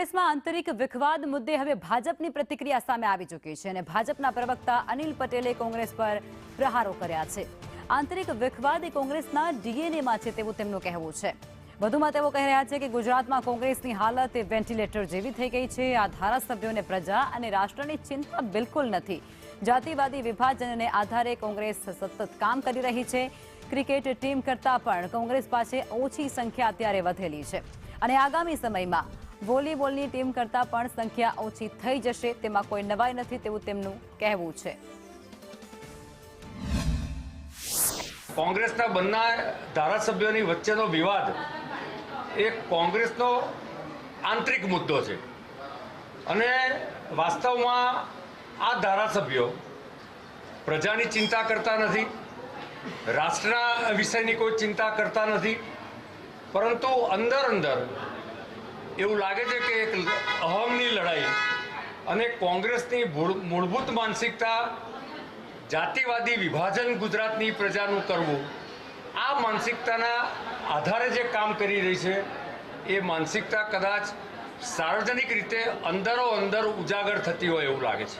કોંગ્રેસમાં આંતરિક વિખવાદ મુદ્દે હવે ભાજપની પ્રતિક્રિયા સામે આવી ચૂકી છે અને ભાજપના પ્રવક્તા અનિલ પટેલે કોંગ્રેસ પર પ્રહારો કર્યા છે। આંતરિક વિખવાદ એ કોંગ્રેસના ડીએનએમાં છે તેવું તેમનું કહેવું છે। વધુમાં તેઓ કહી રહ્યા છે કે ગુજરાતમાં કોંગ્રેસની હાલત એ વેન્ટિલેટર જેવી થઈ ગઈ છે। આ ધારાસભ્યોને પ્રજા અને રાષ્ટ્રની ચિંતા બિલકુલ નથી। જાતિવાદી વિભાજનને આધારે કોંગ્રેસ સતત કામ કરી રહી છે। ક્રિકેટ ટીમ કરતાં પણ કોંગ્રેસ પાસે ઓછી સંખ્યા અત્યારે વધેલી છે અને આગામી સમયમાં વોલીબોલની ટીમ કરતાં પણ સંખ્યા ઓછી થઈ જશે તેમાં કોઈ નવાઈ નથી તેવું તેમનું કહેવું છે। કોંગ્રેસના બંને ધારાસભ્યોની વચ્ચેનો વિવાદ એ કોંગ્રેસનો આંતરિક મુદ્દો છે અને વાસ્તવમાં આ ધારાસભ્યો પ્રજાની ચિંતા કરતા નથી, રાષ્ટ્રના વિષયની કોઈ ચિંતા કરતા નથી, પરંતુ અંદર અંદર એવું લાગે છે કે એક અહમની લડાઈ અને કોંગ્રેસની મૂળભૂત માનસિકતા જાતિવાદી વિભાજન ગુજરાતની પ્રજાનું કરવું, આ માનસિકતાના આધારે જે કામ કરી રહી છે એ માનસિકતા કદાચ સાર્વજનિક રીતે અંદરો અંદર ઉજાગર થતી હોય એવું લાગે છે।